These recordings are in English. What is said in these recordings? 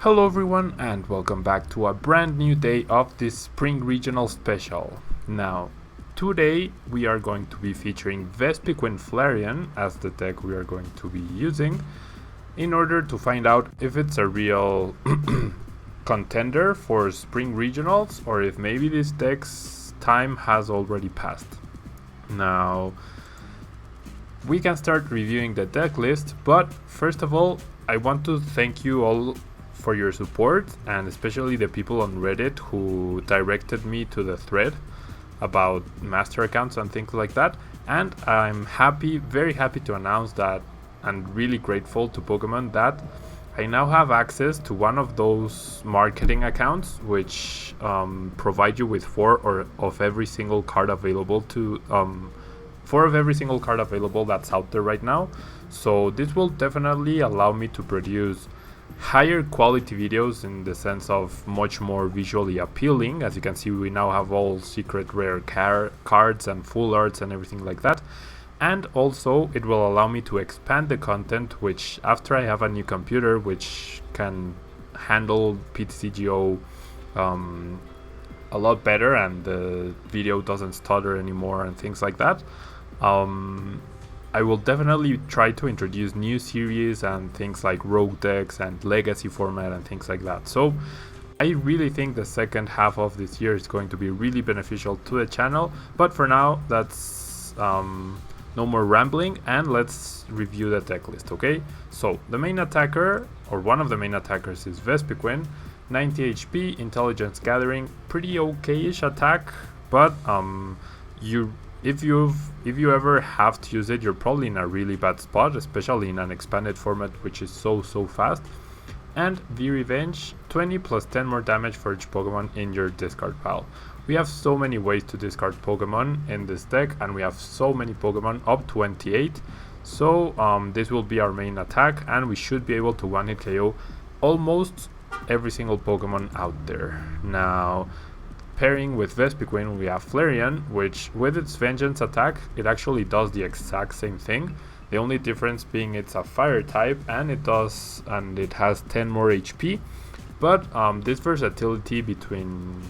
Hello everyone and welcome back to a brand new day of this Spring Regional Special. Now, today we are going to be featuring Vespiquen Flareon as the deck we are going to be using in order to find out if it's a real contender for Spring Regionals or if maybe this deck's time has already passed. Now, we can start reviewing the deck list, but first of all, I want to thank you all for your support, and especially the people on Reddit who directed me to the thread about master accounts and things like that. And I'm very happy to announce that, and really grateful to Pokemon that I now have access to one of those marketing accounts which provide you with four of every single card available that's out there right now. So this will definitely allow me to produce higher quality videos in the sense of much more visually appealing. As you can see, we now have all secret rare cards and full arts and everything like that. And also it will allow me to expand the content, which after I have a new computer which can handle PTCGO a lot better and the video doesn't stutter anymore and things like that, I will definitely try to introduce new series and things like rogue decks and legacy format and things like that. So I really think the second half of this year is going to be really beneficial to the channel. But for now, that's no more rambling, and let's review the deck list, okay? So the main attacker, or one of the main attackers, is Vespiquen. 90 HP, intelligence gathering, pretty okay-ish attack, but if you ever have to use it, you're probably in a really bad spot, especially in an expanded format which is so fast. And V-Revenge, 20 plus 10 more damage for each Pokemon in your discard pile. We have so many ways to discard Pokemon in this deck, and we have so many Pokemon, up 28. So this will be our main attack, and we should be able to one-hit KO almost every single Pokemon out there. Now, pairing with Vespiquen, we have Flareon, which with its Vengeance attack, it actually does the exact same thing. The only difference being it's a fire type, and it has 10 more HP. But this versatility between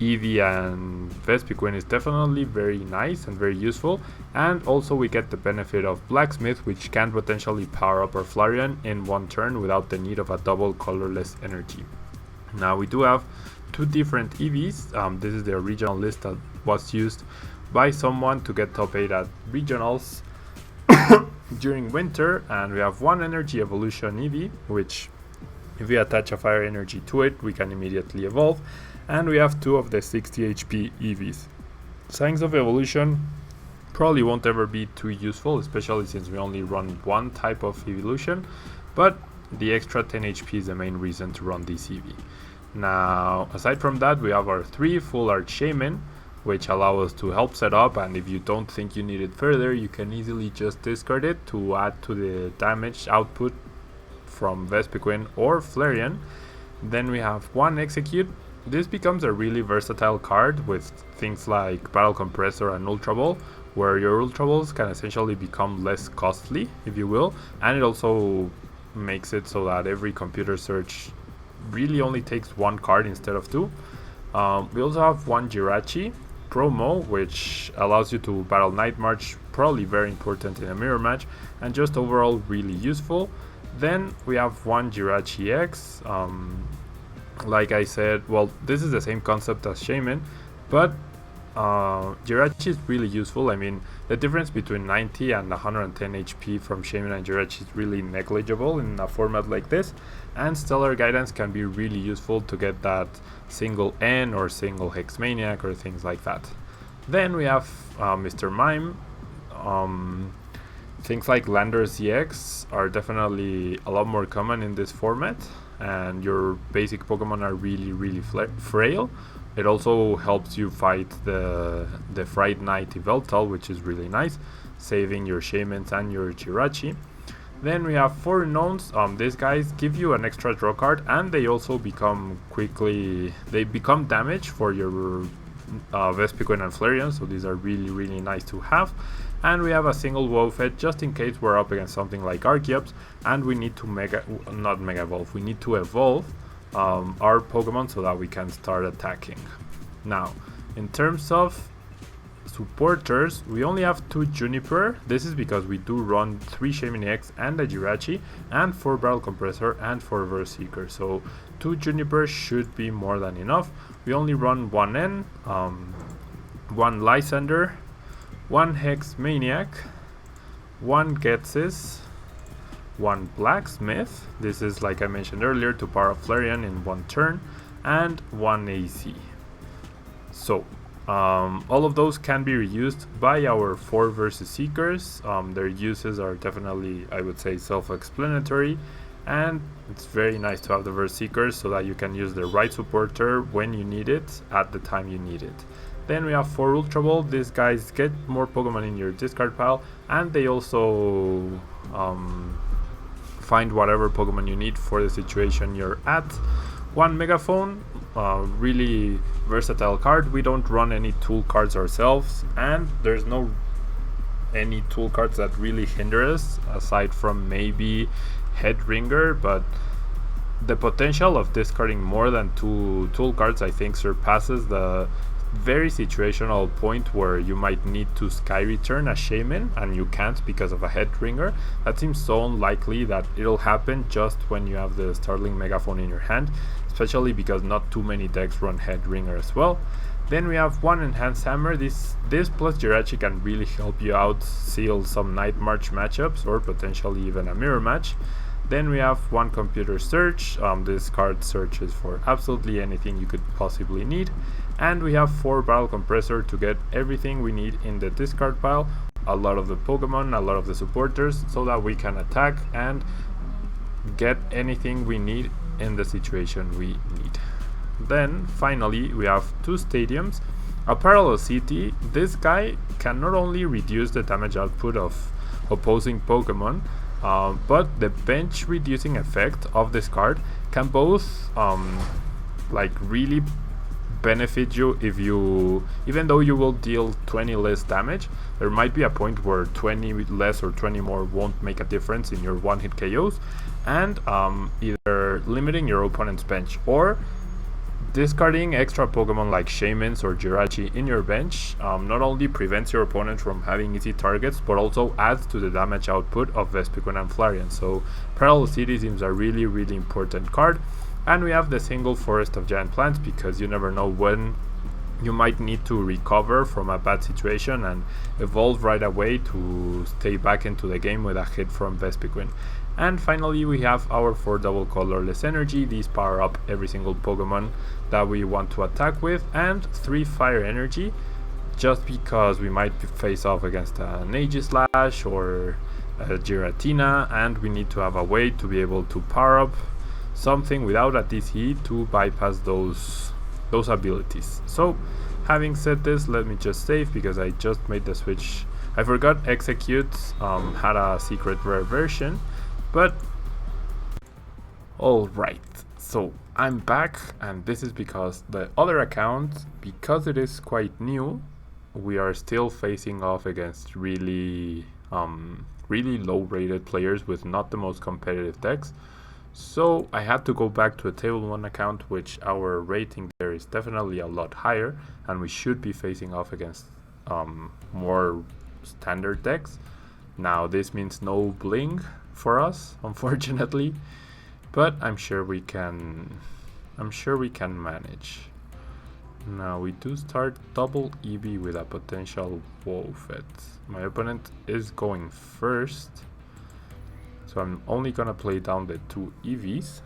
Eevee and Vespiquen is definitely very nice and very useful. And also we get the benefit of Blacksmith, which can potentially power up our Flareon in one turn without the need of a double colorless energy. Now we do have two different EVs. This is the original list that was used by someone to get top 8 at regionals during winter, and we have one energy evolution EV, which if we attach a fire energy to it, we can immediately evolve, and we have two of the 60 HP EVs. Signs of evolution probably won't ever be too useful, especially since we only run one type of evolution, but the extra 10 HP is the main reason to run this EV. Now, aside from that, we have our 3 full art Shaman, which allow us to help set up, and if you don't think you need it further, you can easily just discard it to add to the damage output from Vespiquen or Flareon. Then we have 1 Execute. This becomes a really versatile card with things like Battle Compressor and Ultra Ball, where your Ultra Balls can essentially become less costly, if you will, and it also makes it so that every computer search really only takes 1 card instead of 2. We also have 1 Jirachi promo, which allows you to battle Night March, probably very important in a mirror match, and just overall really useful. Then we have 1 Jirachi X. Like I said, well, this is the same concept as Shaman, but Jirachi is really useful. I mean, the difference between 90 and 110 HP from Shaman and Jirachi is really negligible in a format like this, and Stellar Guidance can be really useful to get that single N or single Hex Maniac or things like that. Then we have Mr. Mime. Things like Lander ZX are definitely a lot more common in this format, and your basic Pokemon are really frail. It also helps you fight the Fright Night Yveltal, which is really nice, saving your Shamans and your Jirachi. Then we have 4 Unknowns. These guys give you an extra draw card, and they also become damage for your Vespiquen and Flareon, so these are really nice to have. And we have a single Wobbuffet just in case we're up against something like Archeops and we need to we need to evolve our Pokemon so that we can start attacking. Now, in terms of supporters, we only have 2 Juniper. This is because we do run 3 Shaymin X and a Jirachi, and 4 Barrel Compressor and 4 Vespiquen. So 2 Juniper should be more than enough. We only run 1 N, 1 Lysander, 1 Hex Maniac, 1 Getsis, 1 Blacksmith. This is, like I mentioned earlier, to power up Flareon in 1 turn, and 1 AC. So all of those can be reused by our 4 Vespiquen. Their uses are definitely, I would say, self-explanatory, and it's very nice to have the Vespiquen so that you can use the right supporter when you need it at the time you need it. Then we have 4 Ultra Ball. These guys get more Pokemon in your discard pile, and they also find whatever Pokemon you need for the situation you're at. 1 Megaphone, really versatile card. We don't run any tool cards ourselves, and there's no any tool cards that really hinder us aside from maybe Headringer, but the potential of discarding more than 2 tool cards I think surpasses the very situational point where you might need to Sky Return a Shaymin and you can't because of a Headringer. That seems so unlikely that it'll happen just when you have the Starling Megaphone in your hand, especially because not too many decks run Headringer as well. Then we have 1 Enhanced Hammer. This plus Jirachi can really help you out seal some Night March matchups or potentially even a mirror match. Then we have 1 Computer Search. This card searches for absolutely anything you could possibly need. And we have 4 Barrel Compressor to get everything we need in the discard pile, a lot of the Pokemon, a lot of the supporters, so that we can attack and get anything we need in the situation we need. Then finally we have 2 stadiums. A Parallel City. This guy can not only reduce the damage output of opposing Pokemon, but the bench reducing effect of this card can both like really benefit you if you, even though you will deal 20 less damage, there might be a point where 20 less or 20 more won't make a difference in your one-hit KOs, and either limiting your opponent's bench or discarding extra Pokemon like Shaymins or Jirachi in your bench not only prevents your opponent from having easy targets, but also adds to the damage output of Vespiquen and Flareon. So Parallel City seems a really important card. And we have the single Forest of Giant Plants because you never know when you might need to recover from a bad situation and evolve right away to stay back into the game with a hit from Vespiquen. And finally we have our 4 double colorless energy. These power up every single Pokemon that we want to attack with, and 3 fire energy just because we might face off against an Aegislash or a Giratina, and we need to have a way to be able to power up something without a DC to bypass those abilities. So having said this, let me just save because I just made the switch. I forgot Execute had a secret rare version, but alright, so I'm back, and this is because the other account, because it is quite new, we are still facing off against really low rated players with not the most competitive decks. So I had to go back to a Tablemon account, which our rating there is definitely a lot higher, and we should be facing off against more standard decks. Now this means no bling for us, unfortunately, but I'm sure we can manage. Now we do start double EV with a potential Wobbuffet. My opponent is going first, so I'm only gonna play down the 2 EVs.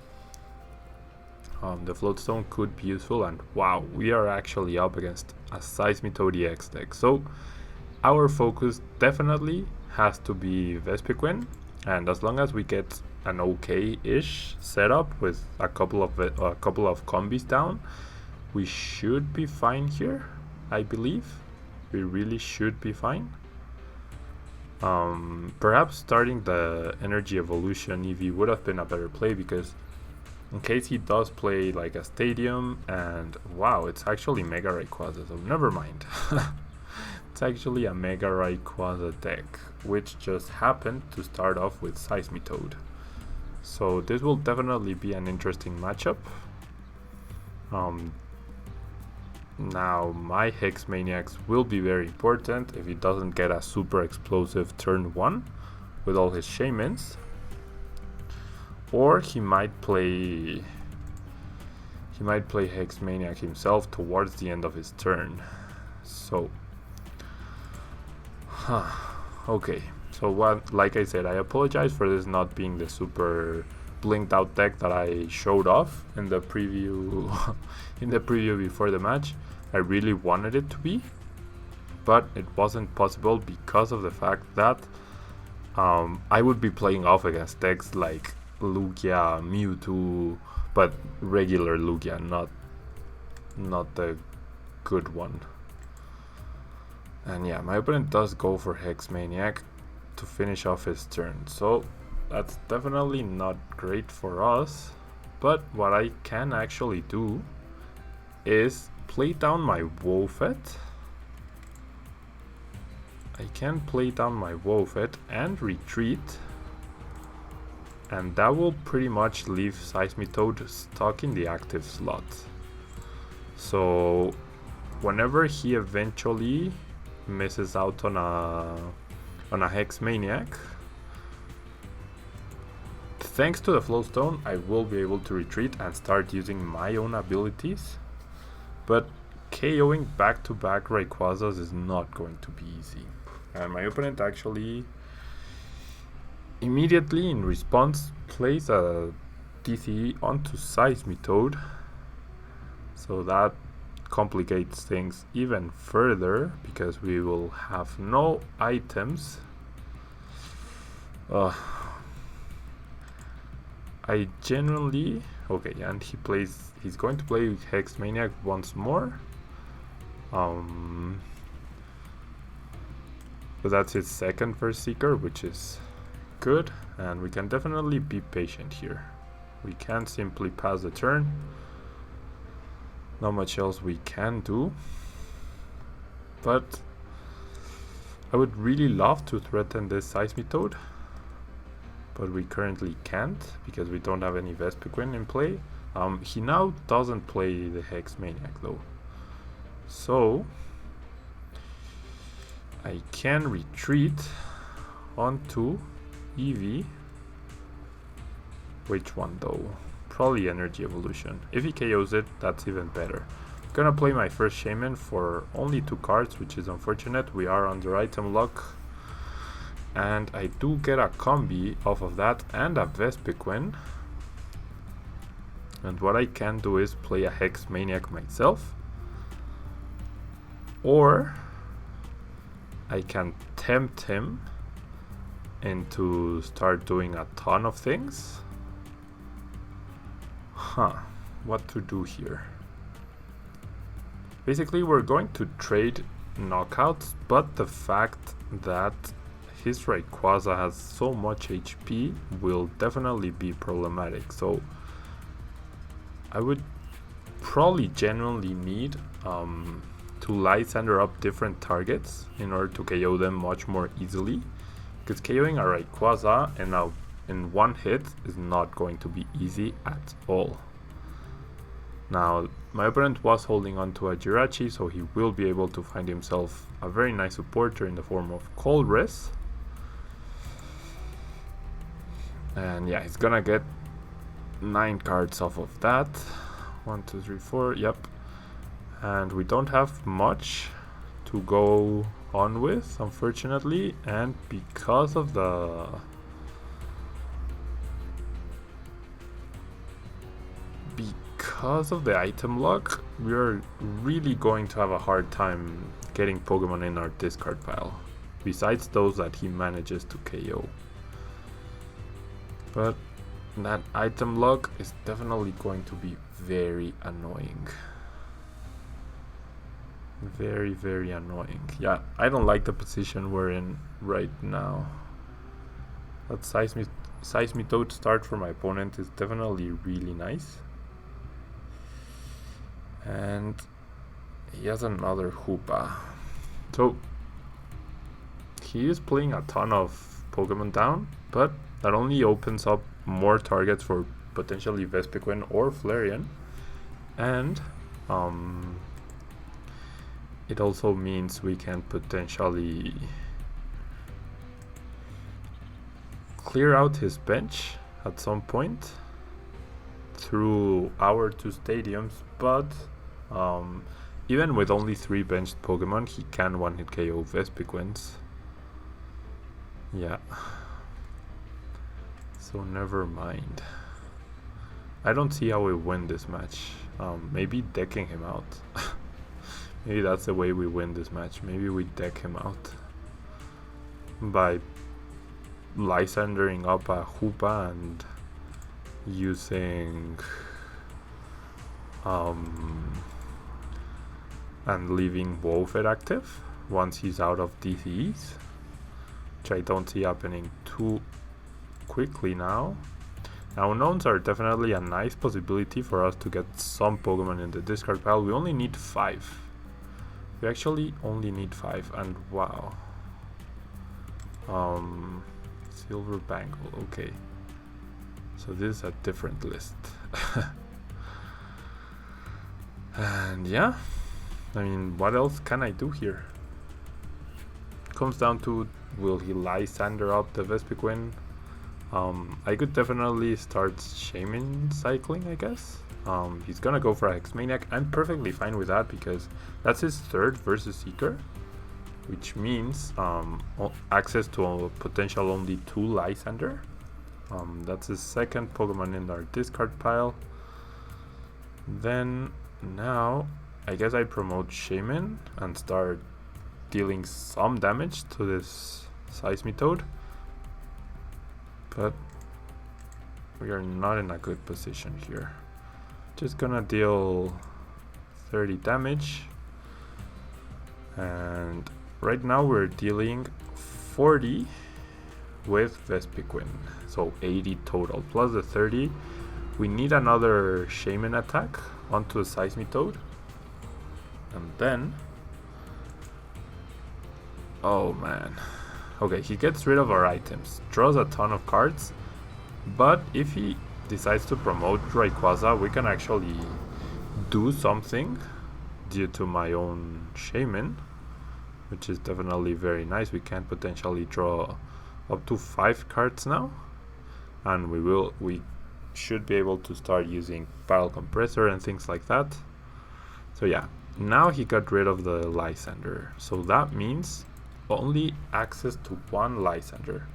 The Floatstone could be useful, and wow, we are actually up against a Seismitoad EX deck. So our focus definitely has to be Vespiquen, and as long as we get an okay-ish setup with a couple of combis down, we should be fine here. I believe we really should be fine. Perhaps starting the Energy Evolution EV would have been a better play, because in case he does play like a Stadium, and wow, it's actually Mega Rayquaza, so never mind. It's it's actually a Mega Rayquaza deck, which just happened to start off with Seismitoad. So this will definitely be an interesting matchup. Now my Hex Maniacs will be very important if he doesn't get a super explosive turn 1 with all his Shamans. Or he might play Hex Maniac himself towards the end of his turn. So okay. So what, like I said, I apologize for this not being the super blinked out deck that I showed off in the preview before the match. I really wanted it to be, but it wasn't possible because of the fact that I would be playing off against decks like Lugia, Mewtwo, but regular Lugia, not the good one. And yeah, my opponent does go for Hex Maniac to finish off his turn, so that's definitely not great for us. But what I can actually do is play down my Wobbuffet. I can play down my Wobbuffet and retreat, and that will pretty much leave Seismitoad stuck in the active slot. So whenever he eventually misses out on a Hex Maniac, thanks to the Flowstone, I will be able to retreat and start using my own abilities. But KOing back-to-back Rayquazas is not going to be easy. And my opponent actually immediately in response plays a TCG onto Seismitoad. So that complicates things even further because we will have no items. I genuinely okay, and he's going to play Hex Maniac once more. But that's his second Vespiquen, which is good, and we can definitely be patient here. We can't simply pass the turn. Not much else we can do. But I would really love to threaten this Seismitoad, but we currently can't because we don't have any Vespiquen in play. He now doesn't play the Hex Maniac though, so I can retreat onto Eevee. Which one though? Probably Energy Evolution. If he KOs it, that's even better. I'm gonna play my first Shaman for only 2 cards, which is unfortunate. We are under item lock, and I do get a combi off of that and a Vespiquen. And what I can do is play a Hex Maniac myself, or I can tempt him into start doing a ton of things. What to do here? Basically, we're going to trade knockouts, but the fact that his Rayquaza has so much HP will definitely be problematic. So I would probably genuinely need to Lysander up different targets in order to KO them much more easily, because KOing a Rayquaza and now in one hit is not going to be easy at all. Now my opponent was holding on to a Jirachi, so he will be able to find himself a very nice supporter in the form of Colress. And yeah, he's gonna get 9 cards off of that. 1, 2, 3, 4, yep. And we don't have much to go on with, unfortunately, and because of the item lock, we're really going to have a hard time getting Pokemon in our discard pile, besides those that he manages to KO. But that item lock is definitely going to be very annoying. Very, very annoying. Yeah, I don't like the position we're in right now. That Seismitoad start for my opponent is definitely really nice. And he has another Hoopa. So he is playing a ton of Pokemon down, but that only opens up more targets for potentially Vespiquen or Flareon, and it also means we can potentially clear out his bench at some point through our 2 stadiums, but even with only 3 benched Pokemon, he can one-hit KO Vespiquens. Yeah. So never mind. I don't see how we win this match. Maybe decking him out. Maybe that's the way we win this match. Maybe we deck him out by Lysandering up a Hoopa and using and leaving Wobbuffet active once he's out of DCEs, which I don't see happening too quickly now. Now unknowns are definitely a nice possibility for us to get some Pokemon in the discard pile. We only need 5. We actually only need 5, and wow. Silver Bangle, okay. So this is a different list. And yeah, I mean, what else can I do here? Comes down to, will he Lysander up the Vespiquen? I could definitely start Shaman cycling, I guess. He's gonna go for a Hexmaniac. I'm perfectly fine with that because that's his 3rd versus Seeker, which means access to a potential only 2 Lysander. That's his 2nd Pokemon in our discard pile. Then now I guess I promote Shaman and start dealing some damage to this Seismitoad, but we are not in a good position here. Just gonna deal 30 damage, and right now we're dealing 40 with Vespiquen, so 80 total plus the 30. We need another Shaman attack onto a Seismitoad, and then oh man, okay, he gets rid of our items, draws a ton of cards, but if he decides to promote Rayquaza, we can actually do something due to my own Shaman, which is definitely very nice. We can potentially draw up to 5 cards now, and we should be able to start using Pile Compressor and things like that. So yeah, now he got rid of the Lysander, so that means only access to 1 Lysander.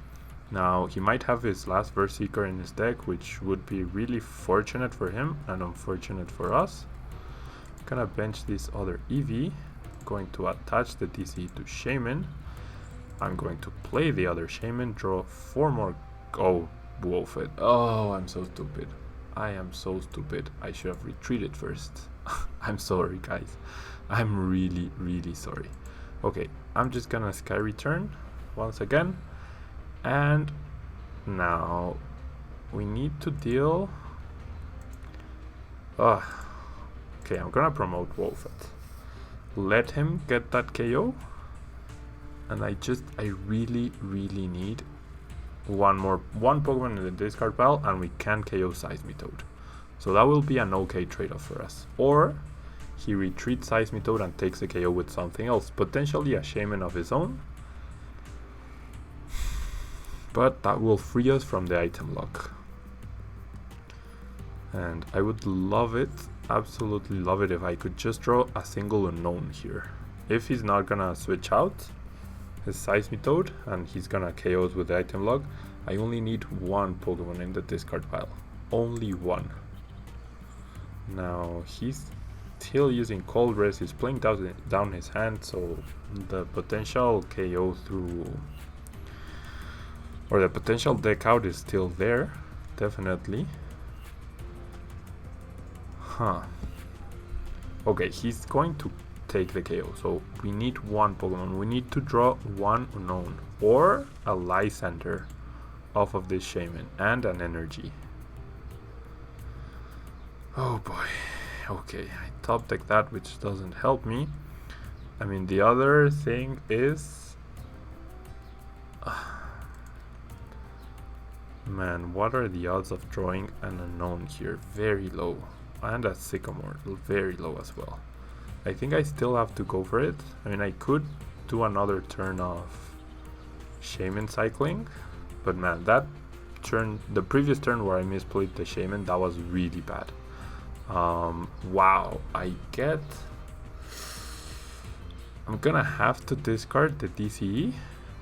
Now he might have his last Vespiquen in his deck, which would be really fortunate for him and unfortunate for us. I'm gonna bench this other Eevee, going to attach the DC to Shaman. I'm going to play the other Shaman, draw 4 more. Oh, Wobbuffet. Oh, I'm so stupid. I am so stupid. I should have retreated first. I'm sorry, guys. I'm really, really sorry. Okay, I'm just gonna Sky Return once again. And now we need to deal. Okay, I'm gonna promote Wobbuffet. Let him get that KO. And I really, really need one Pokemon in the discard pile, and we can KO Seismitoad. So that will be an okay trade-off for us. Or he retreats Seismitoad and takes the KO with something else, potentially a Shaman of his own. But that will free us from the item lock. And I would love it, absolutely love it, if I could just draw a single unknown here. If he's not gonna switch out his Seismitoad and he's gonna KO us with the item lock, I only need 1 Pokemon in the discard pile. Only 1. Now he's still using Cold Res, he's playing down his hand, so the potential KO through, or the potential deck out is still there, definitely. Okay, he's going to take the KO, so we need 1 Pokemon. We need to draw 1 unknown or a Lysander off of this Shaman and an energy. Oh boy. Okay, I top deck that, which doesn't help me. I mean, the other thing is Man, what are the odds of drawing an unknown here? Very low. And a Sycamore, very low as well. I think I still have to go for it. I mean, I could do another turn of Shaman cycling, but man, that turn, the previous turn where I misplayed the Shaman, that was really bad. Wow, I'm gonna have to discard the DCE,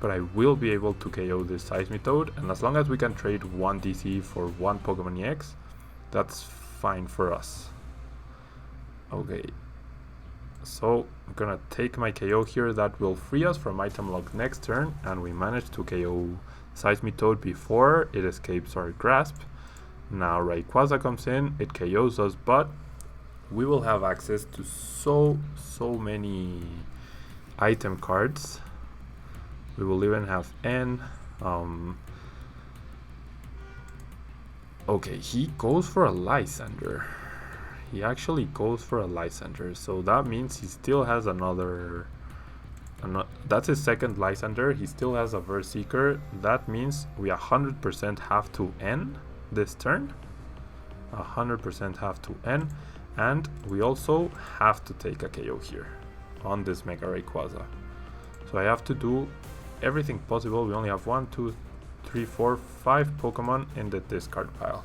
but I will be able to KO this Seismitoad, and as long as we can trade one DCE for one Pokemon EX, that's fine for us. Okay, so I'm gonna take my KO here. That will free us from item lock next turn, and we managed to KO Seismitoad before it escapes our grasp. Now Rayquaza comes in, it KOs us, but we will have access to so many item cards. We will even have N. Okay, he goes for a Lysander. He actually goes for a Lysander, so that means he still has another. That's his second Lysander. He still has a Vespiquen. That means we 100% have to N this turn. 100% have to N, and we also have to take a KO here on this Mega Rayquaza. So I have to do everything possible. We only have 1, 2, 3, 4, 5 Pokemon in the discard pile.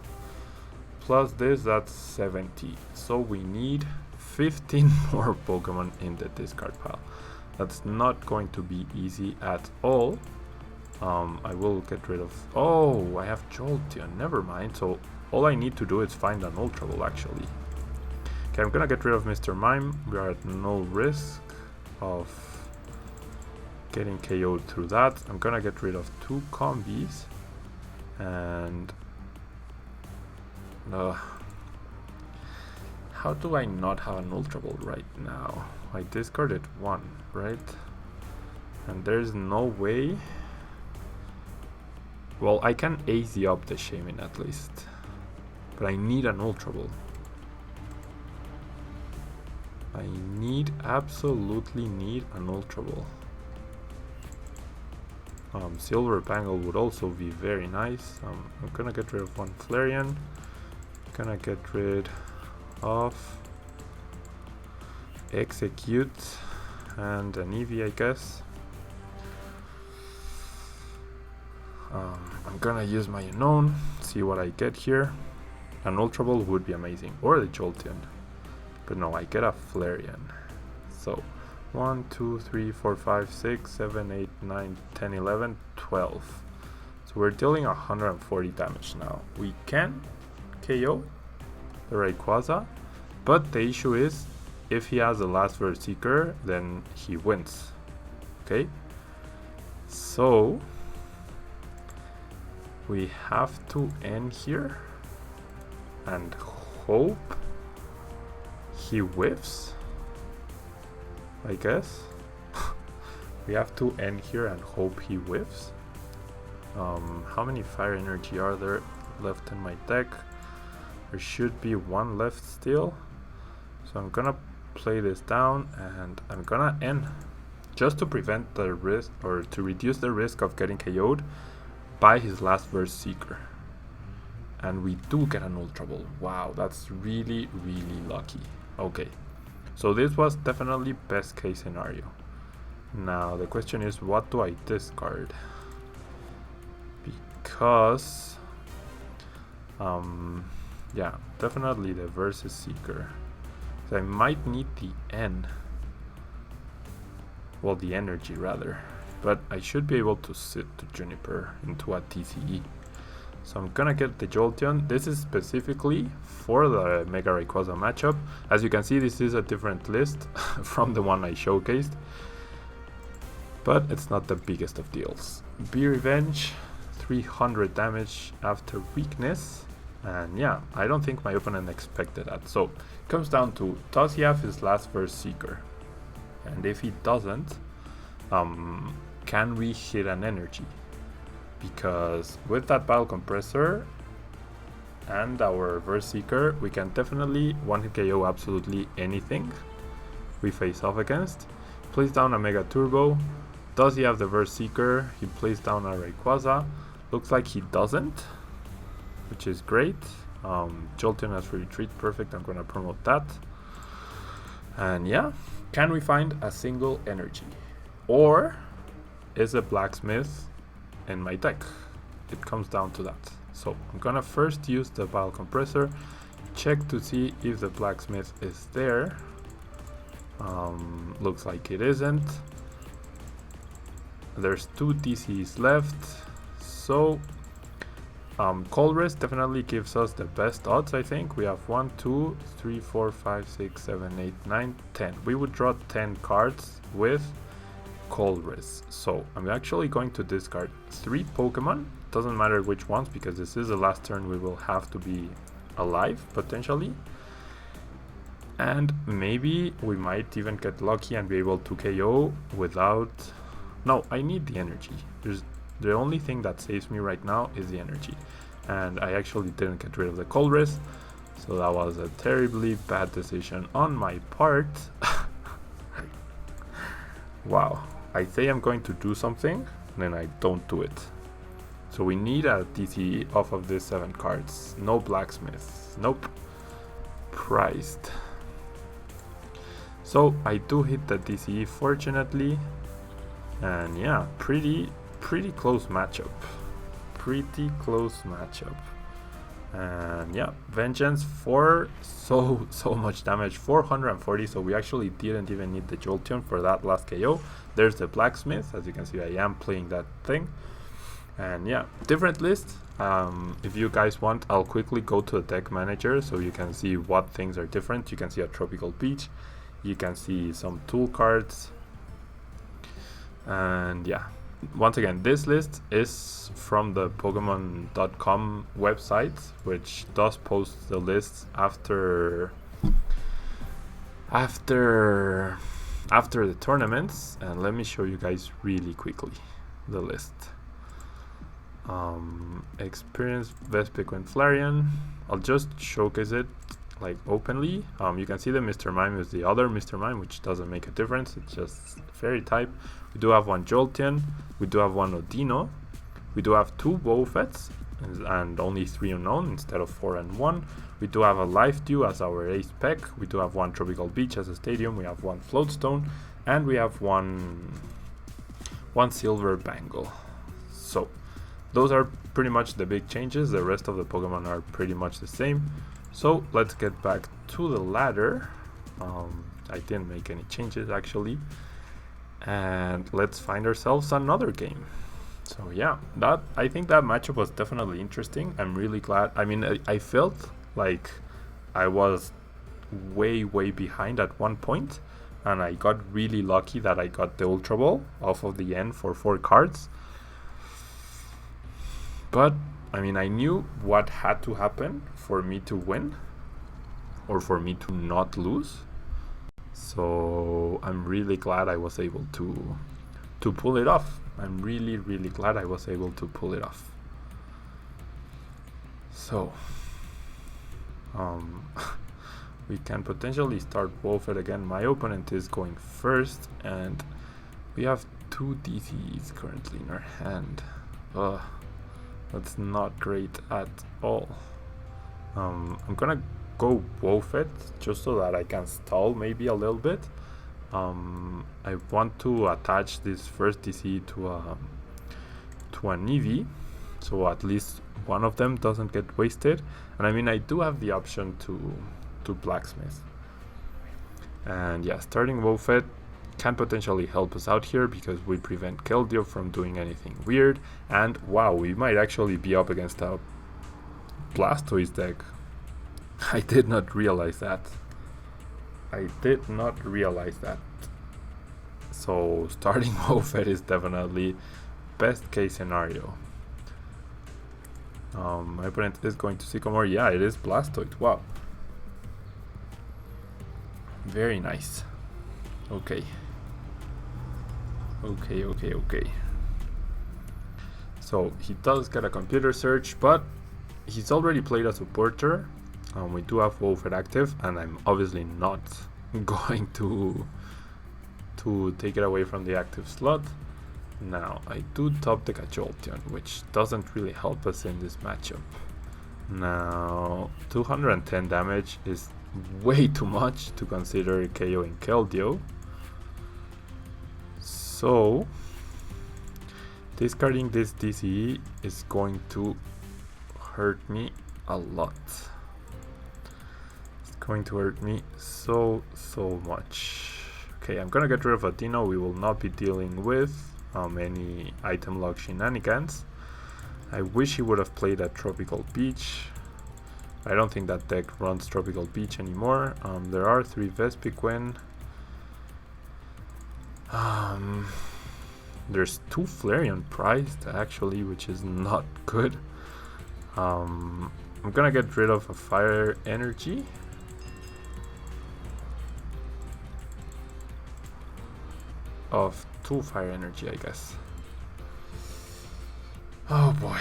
Plus this, that's 70. So we need 15 more Pokemon in the discard pile. That's not going to be easy at all. I will get rid of... Oh, I have Jolteon. Never mind. So all I need to do is find an Ultra Ball, actually. Okay, I'm gonna get rid of Mr. Mime. We are at no risk of getting KO'd through that. I'm gonna get rid of 2 combis. And... how do I not have an Ultra Ball right now? I discarded 1, right? And there's no way... Well, I can AZ up the Shaman at least. But I need an Ultra Ball. I absolutely need an Ultra Ball. Silver Bangle would also be very nice. I'm gonna get rid of 1 Flareon. Gonna get rid of Execute and an Eevee, I guess. I'm gonna use my unknown, see what I get here. An Ultra Ball would be amazing, or the Jolteon. But no, I get a Flareon. So 1, 2, 3, 4, 5, 6, 7, 8, 9, 10, 11, 12. So we're dealing 140 damage now. We can KO the Rayquaza, but the issue is if he has the last Vespiquen, then he wins. Okay, so we have to end here and hope he whiffs, I guess. We have to end here and hope he whiffs. How many Fire Energy are there left in my deck? There should be 1 left still. So I'm gonna play this down and I'm gonna end just to prevent the risk, or to reduce the risk of getting KO'd by his last Vespiquen. And we do get an Ultra Ball. Wow, that's really lucky. Okay, so this was definitely best case scenario. Now the question is, what do I discard? Because yeah, definitely the Vespiquen. So I might need the N, well, the energy rather, but I should be able to sit to Juniper into a TCE. So I'm gonna get the Jolteon. This is specifically for the Mega Rayquaza matchup. As you can see, this is a different list from the one I showcased, but it's not the biggest of deals. Be Revenge, 300 damage after weakness. And yeah, I don't think my opponent expected that. So it comes down to, does he have his last Vespiquen? And if he doesn't, can we hit an energy? Because with that Battle Compressor and our Vespiquen, we can definitely one-hit KO absolutely anything we face off against. Plays down a Mega Turbo. Does he have the Vespiquen? He plays down a Rayquaza. Looks like he doesn't. which is great. Jolteon has free retreat, perfect. I'm gonna promote that. And yeah, can we find a single energy? Or is a blacksmith in my deck? It comes down to that. So I'm gonna first use the bile compressor, check to see if the blacksmith is there. Looks like it isn't. There's 2 DCs left, so Colress definitely gives us the best odds. I think we have 1, 2, 3, 4, 5, 6, 7, 8, 9, 10. We would draw 10 cards with Colress. So I'm actually going to discard 3 Pokemon. Doesn't matter which ones, because this is the last turn we will have to be alive potentially. And maybe we might even get lucky and be able to KO without... No, I need the energy. The only thing that saves me right now is the energy. And I actually didn't get rid of the Colress, so that was a terribly bad decision on my part. Wow. I say I'm going to do something, and then I don't do it. So we need a DC off of these 7 cards. No blacksmith. Nope. Priced. So I do hit the DC, fortunately. And yeah, pretty close matchup. Pretty close matchup. And yeah, Vengeance for so much damage, 440. So we actually didn't even need the Jolteon for that last KO. There's the blacksmith. As you can see, I am playing that thing. And yeah, different list. If you guys want, I'll quickly go to the deck manager so you can see what things are different. You can see a tropical beach. You can see some tool cards. And yeah, once again, this list is from the Pokemon.com website, which does post the lists after the tournaments. And let me show you guys really quickly the list. Experience Vespiquen Flareon. I'll just showcase it like openly. You can see the Mr. Mime is the other Mr. Mime, which doesn't make a difference. It's just fairy type. We do have 1 Jolteon. We do have 1 Odino. We do have 2 Wobbuffets and only 3 unknown instead of 4 and 1. We do have a Life Dew as our ace spec. We do have 1 Tropical Beach as a stadium. We have 1 Floatstone, and we have one Silver Bangle. So those are pretty much the big changes. The rest of the Pokemon are pretty much the same. So let's get back to the ladder. I didn't make any changes actually. And let's find ourselves another game. So yeah, I think that matchup was definitely interesting. I'm really glad. I mean, I felt like I was way behind at one point, and I got really lucky that I got the Ultra Ball off of the end for 4 cards. But I mean, I knew what had to happen for me to win, or for me to not lose. So I'm really glad I was able to pull it off. I'm really glad I was able to pull it off. So we can potentially start Wobbuffet again. My opponent is going first, and we have 2 DCs currently in our hand. That's not great at all. I'm gonna go Wobbuffet just so that I can stall maybe a little bit. I want to attach this first DC to an Eevee, so at least one of them doesn't get wasted. And I mean, I do have the option to blacksmith. And yeah, starting Wobbuffet can potentially help us out here because we prevent Keldeo from doing anything weird. And wow, we might actually be up against a Blastoise deck. I did not realize that. So starting Wobbuffet is definitely best case scenario. My opponent is going to Sycamore. Yeah, it is Blastoise. Wow. Very nice. Okay. So he does get a computer search, but he's already played a supporter. We do have Wobbuffet active, and I'm obviously not going to take it away from the active slot. Now I do top deck a Jolteon, which doesn't really help us in this matchup. Now 210 damage is way too much to consider KOing Keldeo. So discarding this DCE is going to hurt me a lot. It's going to hurt me so much. Okay, I'm gonna get rid of Adino. We will not be dealing with any item lock shenanigans. I wish he would have played at Tropical Beach. I don't think that deck runs Tropical Beach anymore. There are 3 Vespiquen. There's 2 Flareon priced actually, which is not good. I'm gonna get rid of a Fire Energy. Of 2 Fire Energy, I guess. Oh boy,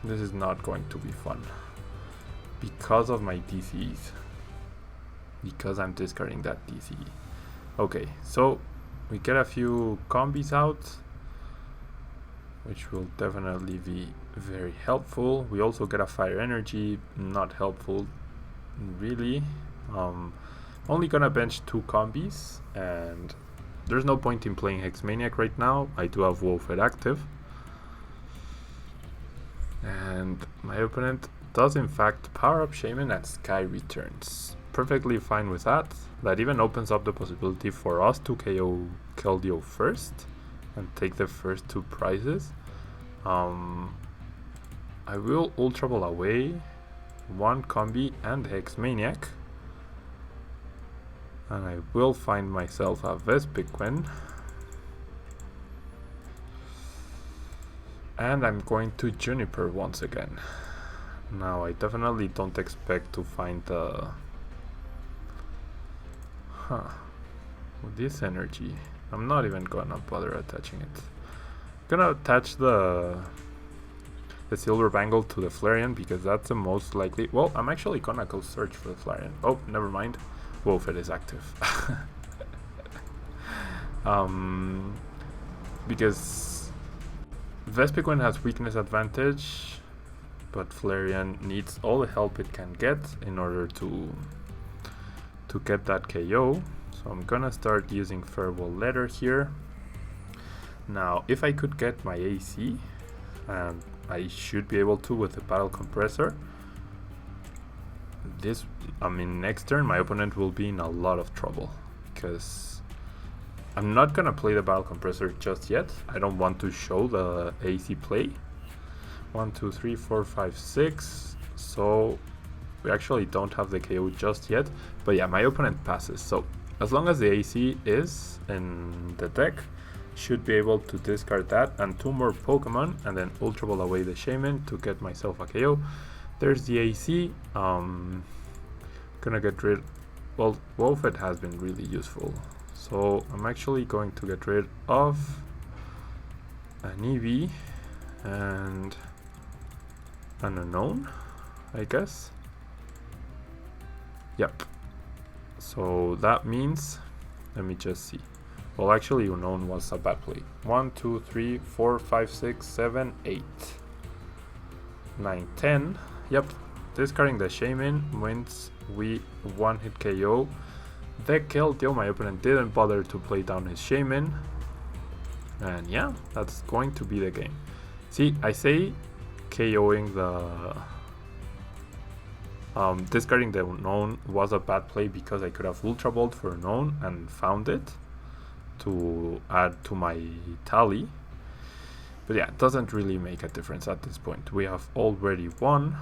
this is not going to be fun. Because of my DCs. Because I'm discarding that DCE. Okay, so we get a few combis out, which will definitely be very helpful. We also get a Fire Energy, not helpful really. Only gonna bench 2 combis, and there's no point in playing Hexmaniac right now. I do have Wobbuffet active. And my opponent does in fact power up Shaman and Sky Returns. Perfectly fine with that. That even opens up the possibility for us to KO Keldeo first and take the first 2 prizes. I will Ultra Ball away 1 combi and Hexmaniac, and I will find myself a Vespiquen. And I'm going to Juniper once again. Now I definitely don't expect to find the... with this energy, I'm not even gonna bother attaching it. I'm gonna attach the Silver Bangle to the Flareon because that's the most likely... Well, I'm actually gonna go search for the Flareon. Oh, never mind. Wobbuffet is active. Because Vespiquen has weakness advantage, but Flareon needs all the help it can get in order to get that KO. So I'm gonna start using Farewell Letter here. Now, if I could get my AC, and I should be able to with the Battle Compressor, next turn my opponent will be in a lot of trouble, because I'm not gonna play the Battle Compressor just yet. I don't want to show the AC play. 1, 2, 3, 4, 5, 6. So we actually don't have the KO just yet. But yeah, my opponent passes. So as long as the AC is in the deck, should be able to discard that and 2 more Pokemon and then Ultra Ball away the Shaman to get myself a KO. There's the AC. Gonna get rid... Well, Wobbuffet has been really useful. So I'm actually going to get rid of an Eevee and an Unknown, I guess. Yep. So that means, let me just see. Well, actually Unknown was a bad play. 1, 2, 3, 4, 5, 6, 7, 8, 9, 10. Yep. Discarding the Shaman wins. We 1-hit KO the Keldeo. My opponent didn't bother to play down his Shaman. And yeah, that's going to be the game. See, I say KOing the... discarding the Unknown was a bad play because I could have Ultra Balled for Unknown and found it to add to my tally. But yeah, it doesn't really make a difference at this point. We have already won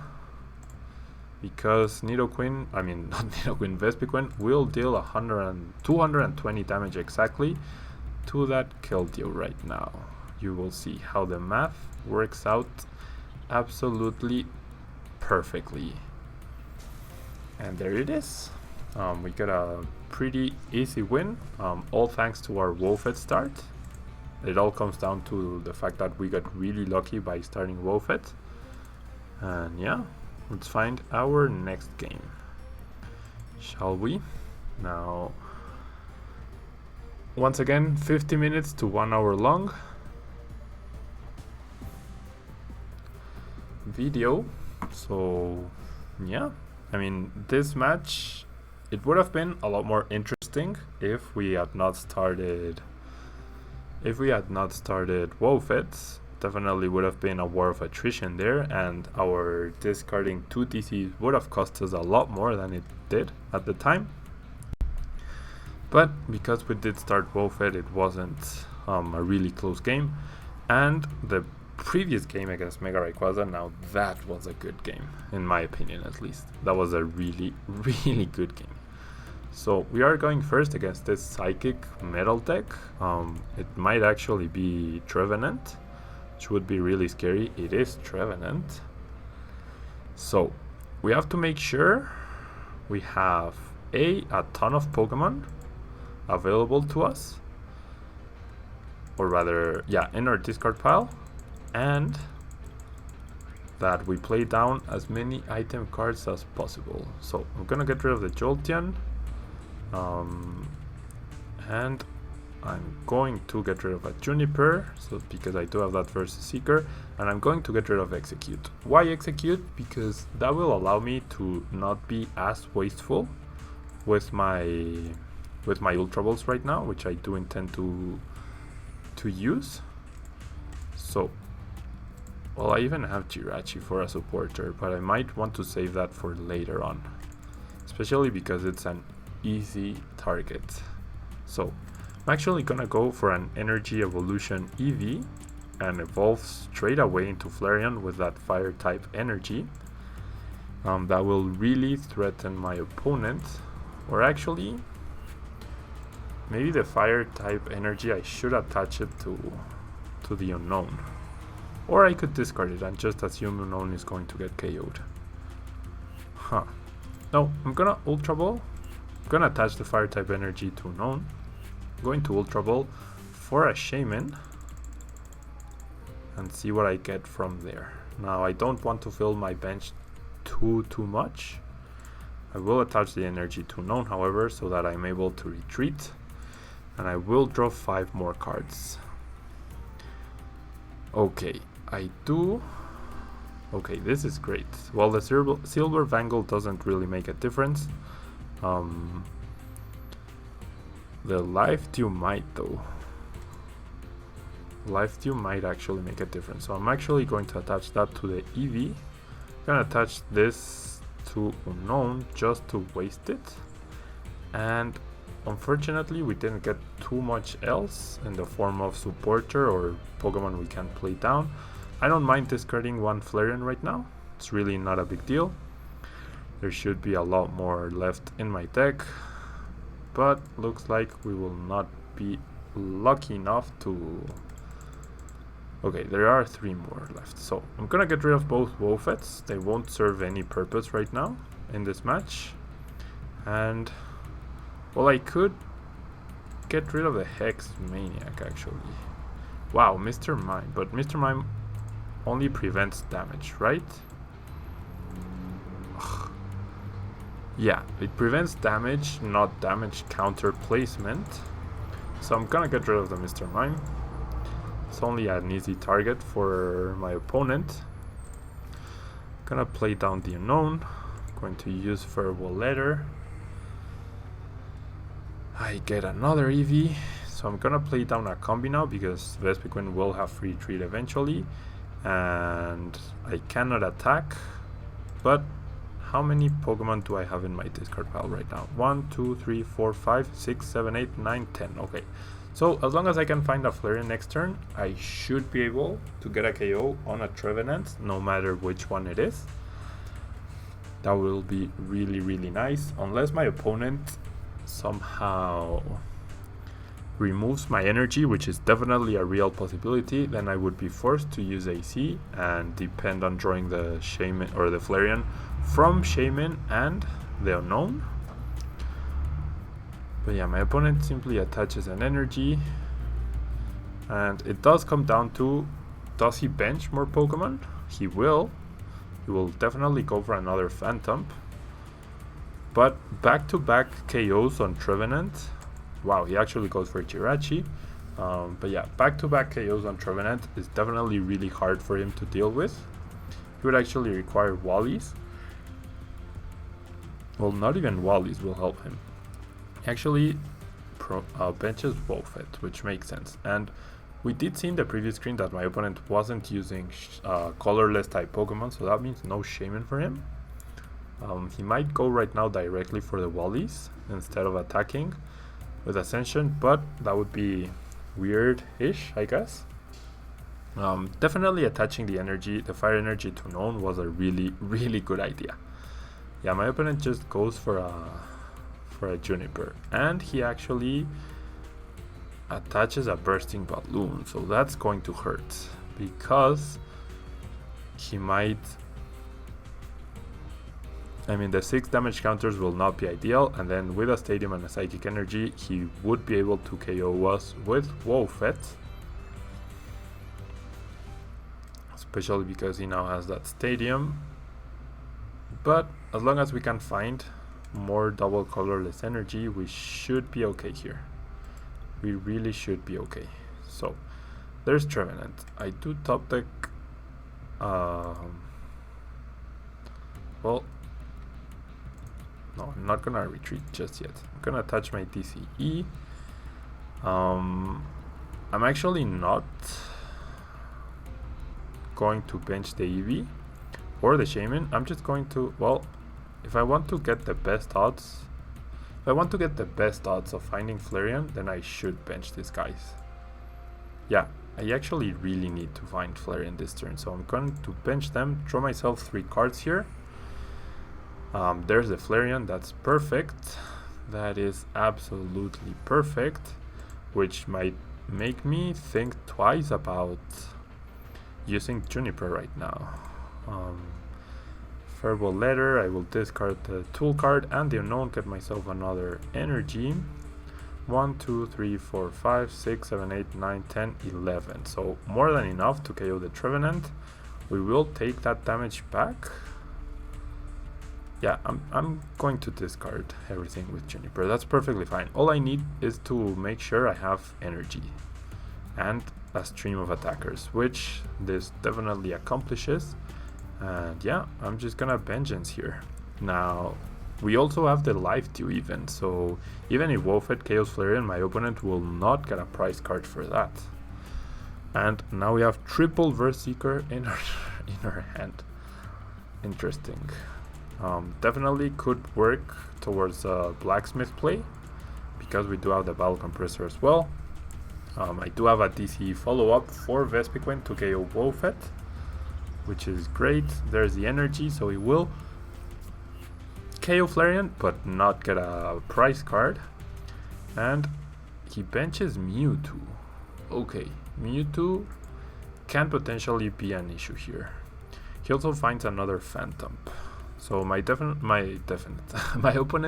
because Nidoqueen, not Nidoqueen, Vespiquen will deal 220 damage exactly to that Keldeo right now. You will see how the math works out absolutely perfectly. And there it is. We got a pretty easy win, all thanks to our Wobbuffet start. It all comes down to the fact that we got really lucky by starting Wobbuffet. And yeah, let's find our next game, shall we? Now, once again, 50 minutes to 1 hour long video. So yeah, I mean, this match, it would have been a lot more interesting if we had not started Wobbuffet. Definitely would have been a war of attrition there, and our discarding 2 DCs would have cost us a lot more than it did at the time. But because we did start Wobbuffet, it wasn't a really close game. And the previous game against Mega Rayquaza, now that was a good game, in my opinion at least. That was a really, really good game. So we are going first against this Psychic Metal deck. It might actually be Trevenant, which would be really scary. It is Trevenant. So we have to make sure we have a ton of Pokemon available to us, or rather, yeah, in our discard pile, and that we play down as many item cards as possible. So I'm gonna get rid of the Jolteon, and I'm going to get rid of a Juniper, so because I do have that versus Seeker, and I'm going to get rid of Execute. Why Execute? Because that will allow me to not be as wasteful with my Ultra Balls right now, which I do intend to use. So, well, I even have Jirachi for a supporter, but I might want to save that for later on, especially because it's an easy target. So I'm actually gonna go for an Energy Evolution EV and evolve straight away into Flareon with that Fire type energy. That will really threaten my opponent, or actually maybe the Fire type energy, I should attach it to the Unknown, or I could discard it and just assume Unknown is going to get KO'd. No, I'm gonna Ultra Ball. I'm gonna attach the Fire type energy to Unknown. I'm going to Ultra Ball for a Shaman and see what I get from there. Now I don't want to fill my bench too much. I will attach the energy to Unknown, however, so that I'm able to retreat, and I will draw 5 more cards. Okay, okay, this is great. Well, the Silver Vangle doesn't really make a difference. The Life Dew might though. Life Dew might actually make a difference. So I'm actually going to attach that to the EV. I'm gonna attach this to Unknown just to waste it. And unfortunately we didn't get too much else in the form of supporter or Pokemon we can play down. I don't mind discarding 1 Flareon right now. It's really not a big deal. There should be a lot more left in my deck, but looks like we will not be lucky enough to... Okay, there are 3 more left. So I'm gonna get rid of both Wobbuffets. They won't serve any purpose right now in this match. And, well, I could get rid of the Hex Maniac actually. Wow, Mr. Mime. But Mr. Mime only prevents damage, right? Ugh. Yeah, it prevents damage, not damage counter placement. So I'm gonna get rid of the Mr. Mime. It's only an easy target for my opponent. Gonna play down the Unknown. Going to use Verbal Letter. I get another EV. So I'm gonna play down a combi now because Vespiquen will have free treat eventually. And I cannot attack. But how many Pokemon do I have in my discard pile right now? 1, 2, 3, 4, 5, 6, 7, 8, 9, 10. Okay. So as long as I can find a Flareon next turn, I should be able to get a KO on a Trevenant, no matter which one it is. That will be really, really nice. Unless my opponent somehow removes my energy, which is definitely a real possibility, then I would be forced to use AC and depend on drawing the Shaman or the Flareon from Shaman and the Unknown. But yeah, my opponent simply attaches an energy, and it does come down to, does he bench more Pokemon? He will. He will definitely go for another Phantom. But back-to-back KOs on Trevenant. Wow, he actually goes for Jirachi. But yeah, back-to-back KOs on Trevenant is definitely really hard for him to deal with. It would actually require Wallies. Well, not even Wallies will help him. Actually, benches Wobbuffet, which makes sense. And we did see in the previous screen that my opponent wasn't using colorless type Pokemon, so that means no Shaman for him. He might go right now directly for the Wallies instead of attacking with Ascension, but that would be weird-ish, I guess. Definitely attaching the fire energy to Known was a really, really good idea. Yeah, my opponent just goes for a Juniper, and he actually attaches a Bursting Balloon, so that's going to hurt because he might... I mean, the 6 damage counters will not be ideal, and then with a Stadium and a Psychic Energy, he would be able to KO us with Wobbuffet. Especially because he now has that Stadium. But as long as we can find more double colorless energy, we should be okay here. We really should be okay. So, there's Trevenant. I do top deck... well... No, I'm not gonna retreat just yet. I'm gonna attach my DCE. I'm actually not going to bench the Eevee or the Shaman. I'm just going to, well, if I want to get the best odds, of finding Flareon, then I should bench these guys. Yeah, I actually really need to find Flareon this turn, so I'm going to bench them, draw myself 3 cards here. There's the Flareon, that's perfect. That is absolutely perfect, which might make me think twice about using Juniper right now. Farewell Letter, I will discard the tool card and the Unknown, get myself another energy. 1, 2, 3, 4, 5, 6, 7, 8, 9, 10, 11. So more than enough to KO the Trevenant. We will take that damage back. Yeah, I'm going to discard everything with Juniper. That's perfectly fine. All I need is to make sure I have energy and a stream of attackers, which this definitely accomplishes. And yeah, I'm just gonna Vengeance here. Now, we also have the Life Dew event, so even if Wobbuffet KOs Flareon, my opponent will not get a prize card for that. And now we have triple Vespiquen in our hand. Interesting. Definitely could work towards a Blacksmith play, because we do have the Battle Compressor as well. I do have a DC follow-up for Vespiquen to KO Wobbuffet, which is great. There's the energy, so he will KO Flareon, but not get a prize card. And he benches Mewtwo. Okay, Mewtwo can potentially be an issue here. He also finds another Phantom. So my opponent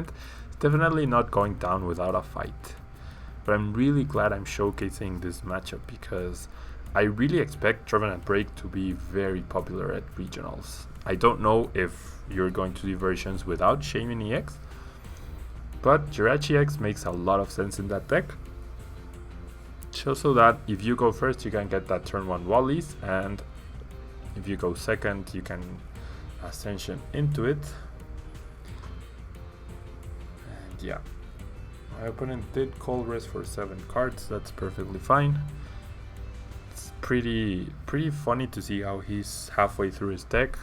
is definitely not going down without a fight. But I'm really glad I'm showcasing this matchup, because I really expect Trevenant Break to be very popular at regionals. I don't know if you're going to do versions without Shaman EX, but Jirachi EX makes a lot of sense in that deck. Just so that if you go first, you can get that turn 1 Wallies, and if you go second, you can Ascension into it. And yeah, my opponent did call rest for 7 cards. That's perfectly fine. It's pretty funny to see how he's halfway through his deck,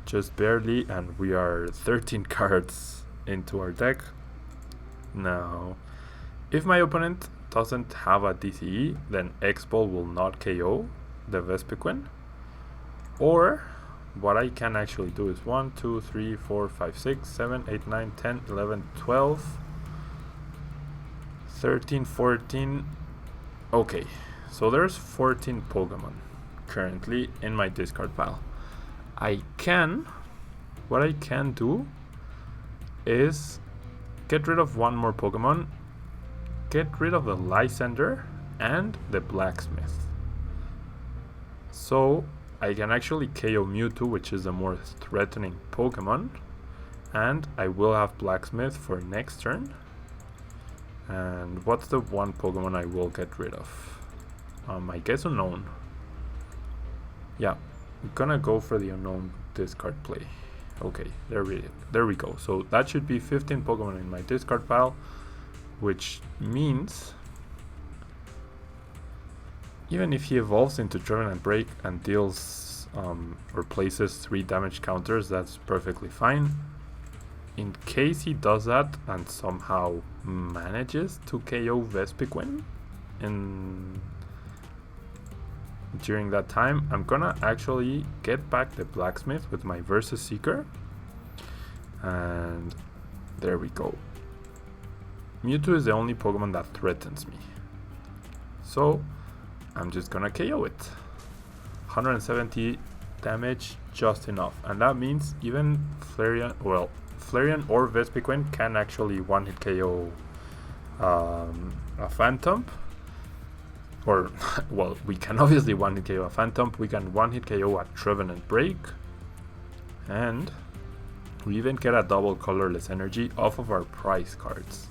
just barely, and we are 13 cards into our deck. Now, if my opponent doesn't have a DCE, then X-Ball will not KO the Vespiquen. Or what I can actually do is 1, 2, 3, 4, 5, 6, 7, 8, 9, 10, 11, 12, 13, 14. Okay, so there's 14 Pokemon currently in my discard pile. What I can do is get rid of one more Pokemon, get rid of the Lysandre and the Blacksmith. So I can actually KO Mewtwo, which is a more threatening Pokemon, and I will have Blacksmith for next turn. And what's the one Pokemon I will get rid of? I guess Unknown. Yeah, I'm gonna go for the unknown discard play. Okay, there we go. So that should be 15 Pokemon in my discard pile, which means even if he evolves into Trevenant Break and deals or places 3 damage counters, that's perfectly fine. In case he does that and somehow manages to KO Vespiquen during that time, I'm gonna actually get back the Blacksmith with my Versus Seeker. And there we go. Mewtwo is the only Pokemon that threatens me. So I'm just gonna KO it. 170 damage, just enough. And that means even Flareon or Vespiquen can actually one-hit KO a Phantom. Or, well, we can obviously one-hit KO a Phantom. We can one-hit KO a Trevenant Break. And we even get a double colorless energy off of our prize cards.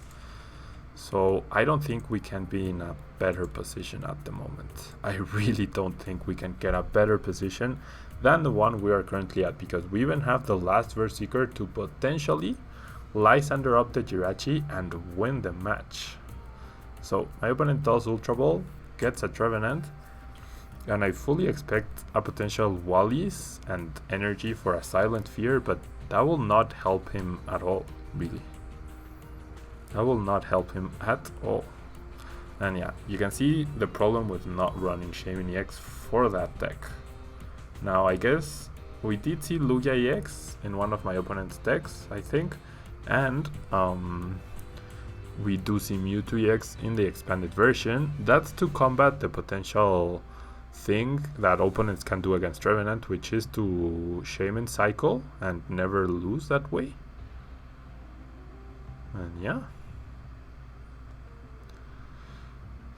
So I don't think we can be in a better position at the moment. I really don't think we can get a better position than the one we are currently at, because we even have the last Vespiquen to potentially Lysander up the Jirachi and win the match. So my opponent does Ultra Ball, gets a Trevenant, and I fully expect a potential Wallis and energy for a Silent Fear, but that will not help him at all, really. That will not help him at all. And yeah, you can see the problem with not running Shaymin EX for that deck. Now I guess we did see Lugia EX in one of my opponent's decks, I think, and we do see Mewtwo EX in the expanded version. That's to combat the potential thing that opponents can do against Trevenant, which is to Shaymin cycle and never lose that way. And yeah,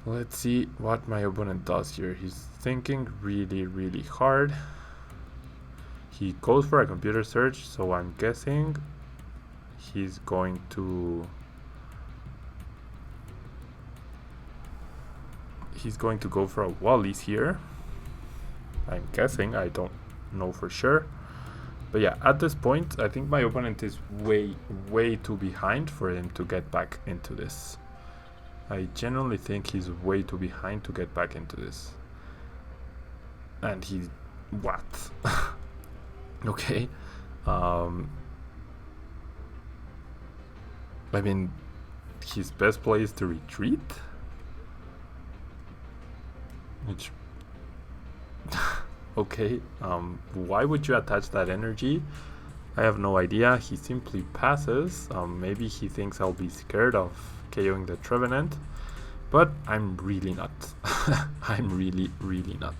let's see what my opponent does here. He's thinking really hard. He goes for a computer search, so I'm guessing he's going to go for a Wallis here. I'm guessing, I don't know for sure. But yeah, at this point, I think my opponent is way too behind for him to get back into this. I genuinely think he's way too behind to get back into this. And he... what? Okay. I mean, his best play is to retreat? Which... okay, why would you attach that energy? I have no idea. He simply passes. Maybe he thinks I'll be scared of KOing the Trevenant, but I'm really not. I'm really not.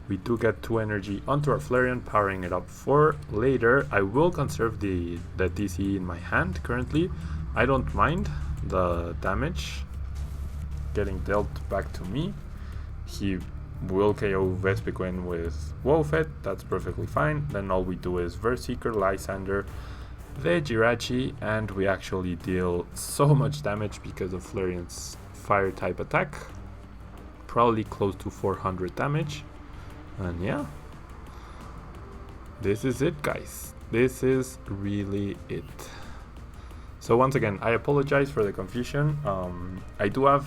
We do get 2 energy onto our Flareon, powering it up for later. I will conserve the DC in my hand currently. I don't mind the damage getting dealt back to me. He will KO Vespiquen with Wobbuffet, that's perfectly fine. Then all we do is Verseeker, Lysander, the Jirachi, and we actually deal so much damage because of Flareon's fire type attack. Probably close to 400 damage. And yeah, this is it, guys. This is really it. So once again, I apologize for the confusion. I do have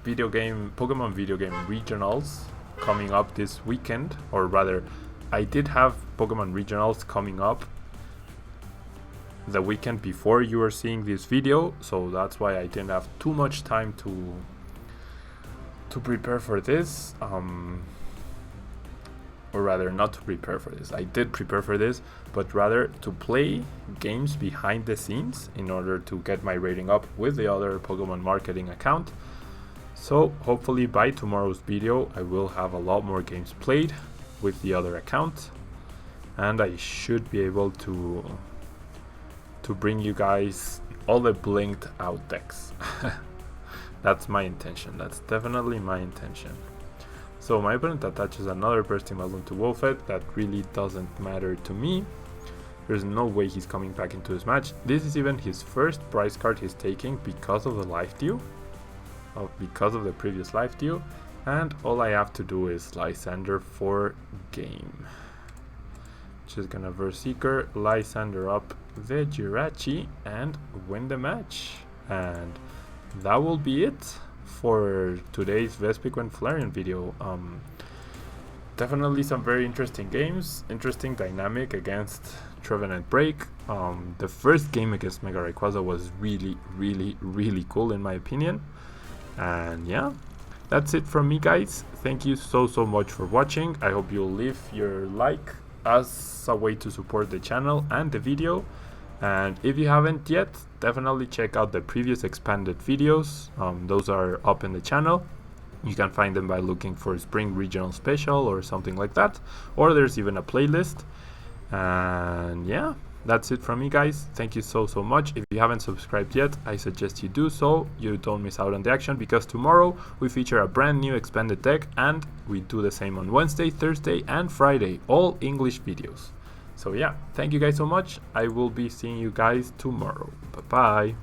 Pokemon video game regionals coming up this weekend, or rather, I did have Pokemon regionals coming up the weekend before you were seeing this video, so that's why I didn't have too much time to prepare for this. Or rather, not to prepare for this. I did prepare for this, but rather to play games behind the scenes in order to get my rating up with the other Pokemon marketing account. So hopefully by tomorrow's video I will have a lot more games played with the other account, and I should be able to bring you guys all the blinked out decks. That's my intention. That's definitely my intention. So my opponent attaches another Bursting Balloon to Wobbuffet. That really doesn't matter to me. There's no way he's coming back into this match. This is even his first prize card he's taking because of the life deal. Because of the previous life deal. And all I have to do is Lysander for game. Just gonna Vespiquen, Lysander up the Jirachi and win the match. And that will be it for today's Vespiquen Flareon video. Definitely some very interesting games, interesting dynamic against Trevenant Break. The first game against Mega Rayquaza was really cool in my opinion. And yeah, that's it from me, guys. Thank you so much for watching. I hope you'll leave your like as a way to support the channel and the video. And if you haven't yet, definitely check out the previous expanded videos. Those are up in the channel. You can find them by looking for Spring Regional Special or something like that, or there's even a playlist. And yeah, that's it from me, guys. Thank you so much. If you haven't subscribed yet, I suggest you do so. You don't miss out on the action, because tomorrow we feature a brand new expanded deck, and we do the same on Wednesday, Thursday and Friday, all English videos. So yeah, thank you guys so much. I will be seeing you guys tomorrow. Bye bye.